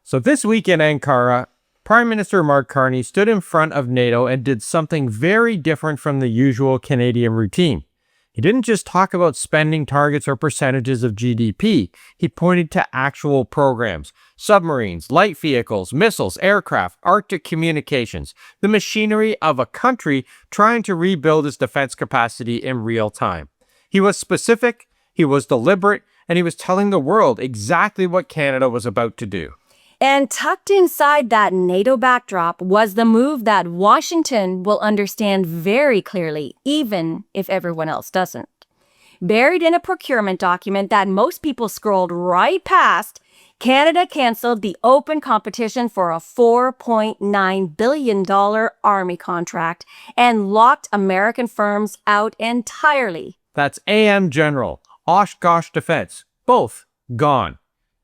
So this week in Ankara, Prime Minister Mark Carney stood in front of NATO and did something very different from the usual Canadian routine. He didn't just talk about spending targets or percentages of GDP. He pointed to actual programs: submarines, light vehicles, missiles, aircraft, Arctic communications, the machinery of a country trying to rebuild its defense capacity in real time. He was specific, he was deliberate, and he was telling the world exactly what Canada was about to do. And tucked inside that NATO backdrop was the move that Washington will understand very clearly, even if everyone else doesn't. Buried in a procurement document that most people scrolled right past, Canada canceled the open competition for a $4.9 billion Army contract and locked American firms out entirely. That's AM General, Oshkosh Defense, both gone.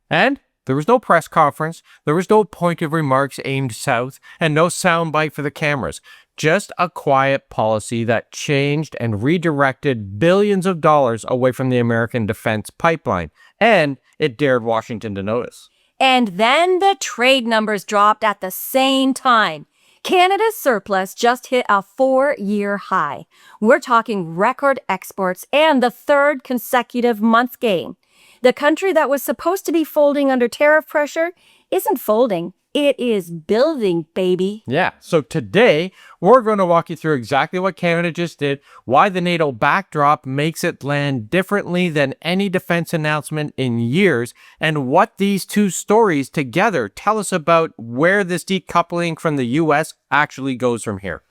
And there was no press conference, there was no pointed remarks aimed south, and no soundbite for the cameras. Just a quiet policy that changed and redirected billions of dollars away from the American defense pipeline. And it dared Washington to notice. And then the trade numbers dropped at the same time. Canada's surplus just hit a 4-year high. We're talking record exports and the third consecutive month gain. The country that was supposed to be folding under tariff pressure isn't folding. It is building, baby. Yeah, so today we're going to walk you through exactly what Canada just did, why the NATO backdrop makes it land differently than any defense announcement in years, and what these two stories together tell us about where this decoupling from the US actually goes from here.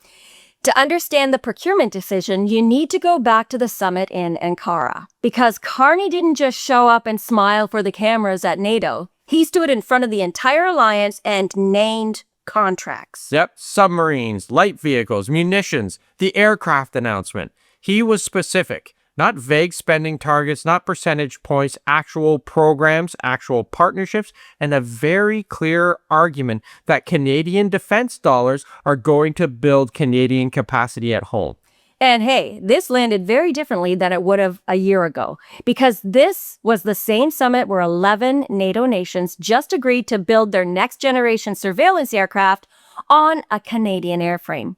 To understand the procurement decision, you need to go back to the summit in Ankara. Because Carney didn't just show up and smile for the cameras at NATO. He stood in front of the entire alliance and named contracts. Yep, submarines, light vehicles, munitions, the aircraft announcement. He was specific. Not vague spending targets, not percentage points, actual programs, actual partnerships, and a very clear argument that Canadian defense dollars are going to build Canadian capacity at home. And hey, this landed very differently than it would have a year ago, because this was the same summit where 11 NATO nations just agreed to build their next-generation surveillance aircraft on a Canadian airframe.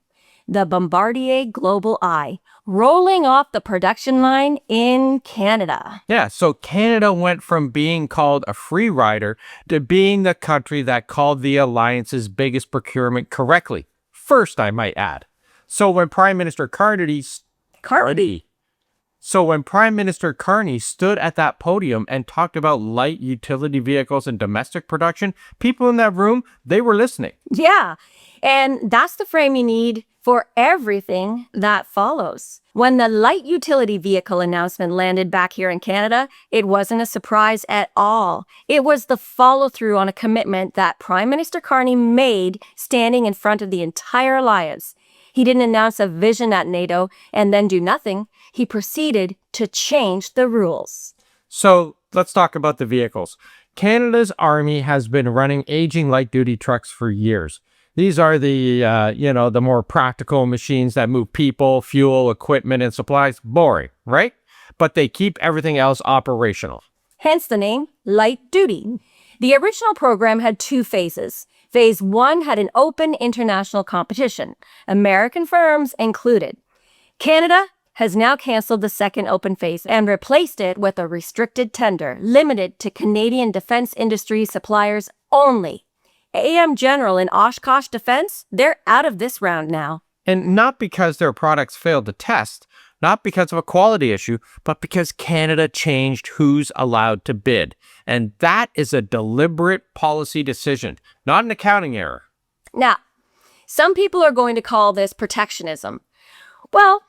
The Bombardier Global Eye, rolling off the production line in Canada. Yeah, so Canada went from being called a free rider to being the country that called the alliance's biggest procurement correctly. First, I might add. So when Prime Minister Carney stood at that podium and talked about light utility vehicles and domestic production, people in that room, they were listening. Yeah, and that's the frame you need for everything that follows. When the light utility vehicle announcement landed back here in Canada, it wasn't a surprise at all. It was the follow-through on a commitment that Prime Minister Carney made standing in front of the entire alliance. He didn't announce a vision at NATO and then do nothing. He proceeded to change the rules. So let's talk about the vehicles. Canada's Army has been running aging light-duty trucks for years. These are the more practical machines that move people, fuel, equipment, and supplies. Boring, right? But they keep everything else operational. Hence the name, light duty. The original program had 2 phases. Phase 1 had an open international competition, American firms included. Canada has now canceled the second open phase and replaced it with a restricted tender, limited to Canadian defense industry suppliers only. AM General and Oshkosh Defense, they're out of this round now. And not because their products failed to test, not because of a quality issue, but because Canada changed who's allowed to bid. And that is a deliberate policy decision, not an accounting error. Now, some people are going to call this protectionism. Well,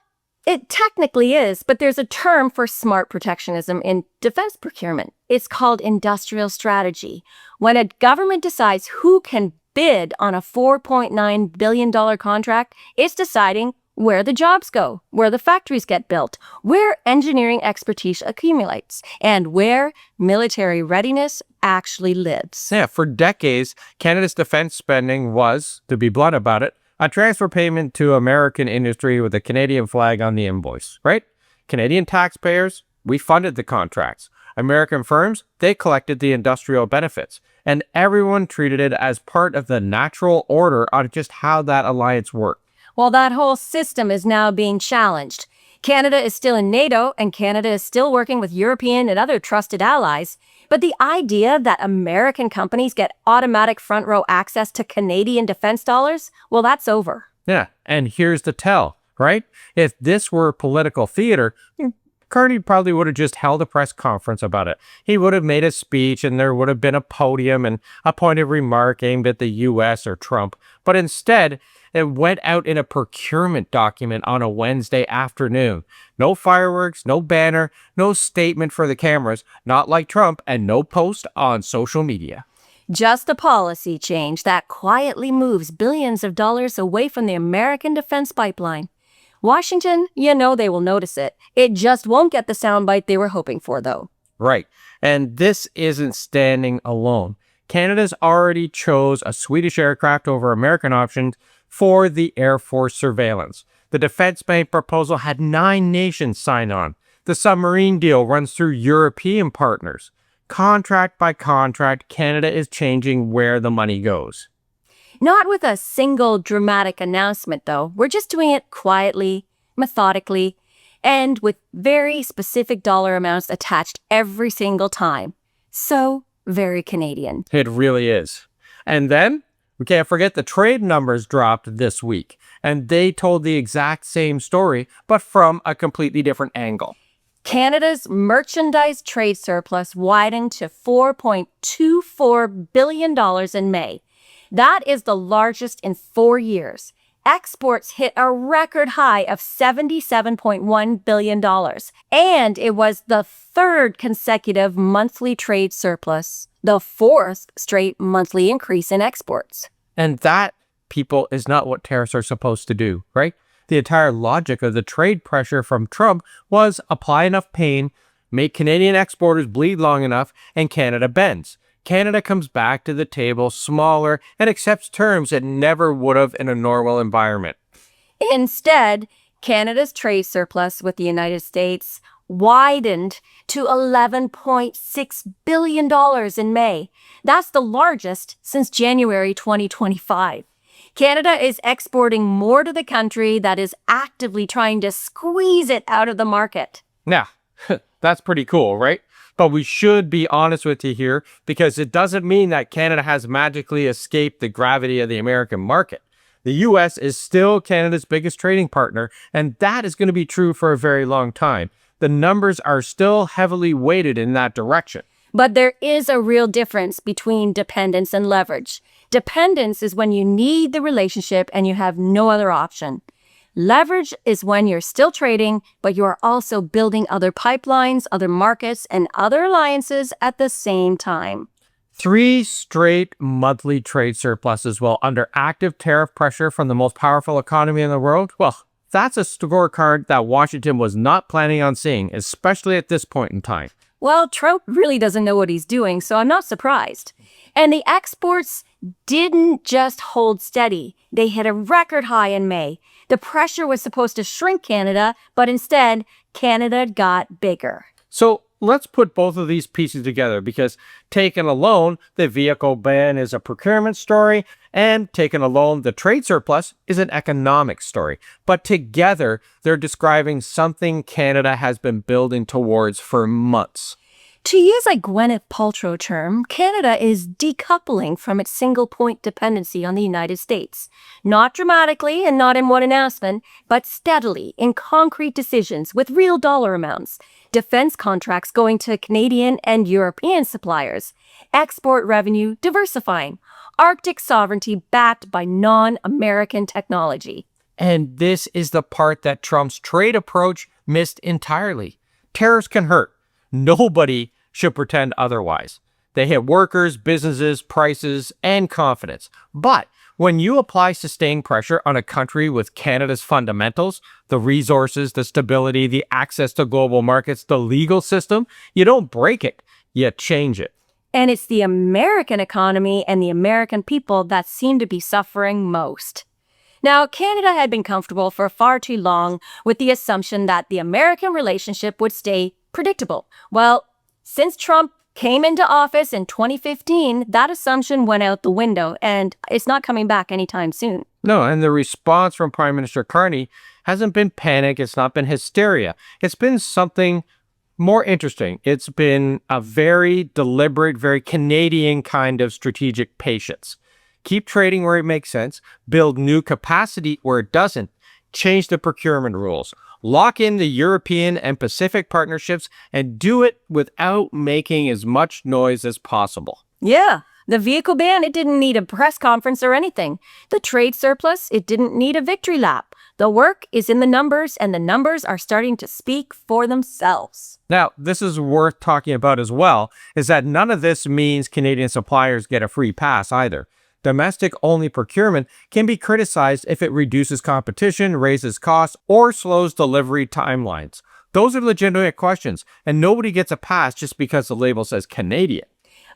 it technically is, but there's a term for smart protectionism in defense procurement. It's called industrial strategy. When a government decides who can bid on a $4.9 billion contract, it's deciding where the jobs go, where the factories get built, where engineering expertise accumulates, and where military readiness actually lives. Yeah, for decades, Canada's defense spending was, to be blunt about it, a transfer payment to American industry with a Canadian flag on the invoice, right? Canadian taxpayers, we funded the contracts. American firms, they collected the industrial benefits, and everyone treated it as part of the natural order on just how that alliance worked. Well, that whole system is now being challenged. Canada is still in NATO, and Canada is still working with European and other trusted allies. But the idea that American companies get automatic front row access to Canadian defense dollars, well, that's over. Yeah, and here's the tell, right? If this were political theater, Carney probably would have just held a press conference about it. He would have made a speech and there would have been a podium and a pointed remark aimed at the US or Trump. But instead, it went out in a procurement document on a Wednesday afternoon. No fireworks, no banner, no statement for the cameras, not like Trump, and no post on social media. Just a policy change that quietly moves billions of dollars away from the American defense pipeline. Washington, you know they will notice it. It just won't get the soundbite they were hoping for, though. Right. And this isn't standing alone. Canada's already chose a Swedish aircraft over American options for the Air Force surveillance. The defense bank proposal had 9 nations sign on. The submarine deal runs through European partners. Contract by contract, Canada is changing where the money goes. Not with a single dramatic announcement, though. We're just doing it quietly, methodically, and with very specific dollar amounts attached every single time. So very Canadian. It really is. And then, we can't forget the trade numbers dropped this week, and they told the exact same story, but from a completely different angle. Canada's merchandise trade surplus widened to $4.24 billion in May. That is the largest in 4 years. Exports hit a record high of $77.1 billion, and it was the 3rd consecutive monthly trade surplus, the 4th straight monthly increase in exports. And that, people, is not what tariffs are supposed to do, right? The entire logic of the trade pressure from Trump was apply enough pain, make Canadian exporters bleed long enough, and Canada bends. Canada comes back to the table smaller and accepts terms it never would have in a normal environment. Instead, Canada's trade surplus with the United States widened to $11.6 billion in May. That's the largest since January 2025. Canada is exporting more to the country that is actively trying to squeeze it out of the market. Now, that's pretty cool, right? But we should be honest with you here, because it doesn't mean that Canada has magically escaped the gravity of the American market. The US is still Canada's biggest trading partner, and that is going to be true for a very long time. The numbers are still heavily weighted in that direction. But there is a real difference between dependence and leverage. Dependence is when you need the relationship and you have no other option. Leverage is when you're still trading, but you are also building other pipelines, other markets, and other alliances at the same time. 3 straight monthly trade surpluses while under active tariff pressure from the most powerful economy in the world? Well, that's a scorecard that Washington was not planning on seeing, especially at this point in time. Well, Trump really doesn't know what he's doing, so I'm not surprised. And the exports didn't just hold steady. They hit a record high in May. The pressure was supposed to shrink Canada, but instead, Canada got bigger. So let's put both of these pieces together, because taken alone, the vehicle ban is a procurement story, and taken alone, the trade surplus is an economic story. But together, they're describing something Canada has been building towards for months. To use a Gwyneth Paltrow term, Canada is decoupling from its single-point dependency on the United States. Not dramatically and not in one announcement, but steadily in concrete decisions with real dollar amounts. Defense contracts going to Canadian and European suppliers. Export revenue diversifying. Arctic sovereignty backed by non-American technology. And this is the part that Trump's trade approach missed entirely. Tariffs can hurt. Nobody should pretend otherwise. They hit workers, businesses, prices, and confidence. But when you apply sustained pressure on a country with Canada's fundamentals, the resources, the stability, the access to global markets, the legal system, you don't break it, you change it. And it's the American economy and the American people that seem to be suffering most. Now, Canada had been comfortable for far too long with the assumption that the American relationship would stay predictable. Well, Since Trump came into office in 2015, that assumption went out the window, and it's not coming back anytime soon. No, and the response from Prime Minister Carney hasn't been panic. It's not been hysteria. It's been something more interesting. It's been a very deliberate, very Canadian kind of strategic patience. Keep trading where it makes sense, build new capacity where it doesn't, change the procurement rules, lock in the European and Pacific partnerships, and do it without making as much noise as possible. Yeah, the vehicle ban, it didn't need a press conference or anything. The trade surplus, it didn't need a victory lap. The work is in the numbers, and the numbers are starting to speak for themselves. Now, this is worth talking about as well, is that none of this means Canadian suppliers get a free pass either. Domestic-only procurement can be criticized if it reduces competition, raises costs, or slows delivery timelines. Those are legitimate questions, and nobody gets a pass just because the label says Canadian.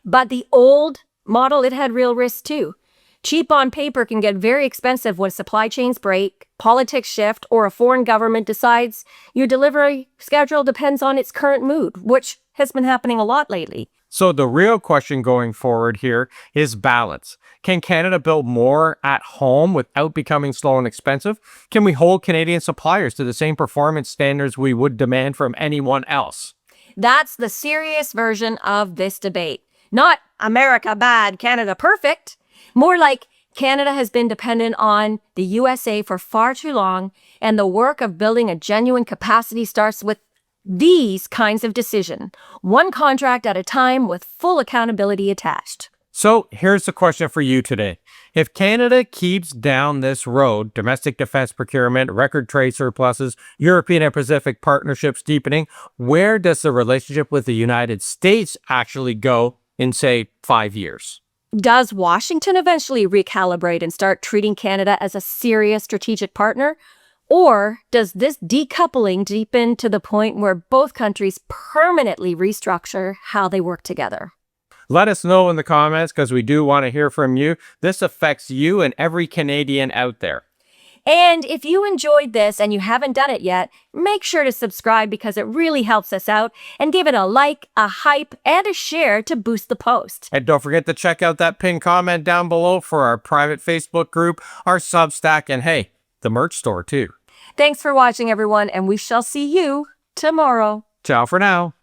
But the old model, it had real risks too. Cheap on paper can get very expensive when supply chains break, politics shift, or a foreign government decides your delivery schedule depends on its current mood, which has been happening a lot lately. So the real question going forward here is balance. Can Canada build more at home without becoming slow and expensive? Can we hold Canadian suppliers to the same performance standards we would demand from anyone else? That's the serious version of this debate. Not America bad, Canada perfect. More like Canada has been dependent on the USA for far too long, and the work of building a genuine capacity starts with these kinds of decisions, one contract at a time with full accountability attached. So here's the question for you today. If Canada keeps down this road, domestic defense procurement, record trade surpluses, European and Pacific partnerships deepening, where does the relationship with the United States actually go in, say, 5 years? Does Washington eventually recalibrate and start treating Canada as a serious strategic partner? Or does this decoupling deepen to the point where both countries permanently restructure how they work together? Let us know in the comments because we do want to hear from you. This affects you and every Canadian out there. And if you enjoyed this and you haven't done it yet, make sure to subscribe because it really helps us out, and give it a like, a hype, and a share to boost the post. And don't forget to check out that pinned comment down below for our private Facebook group, our Substack, and hey, the merch store too. Thanks for watching, everyone, and we shall see you tomorrow. Ciao for now.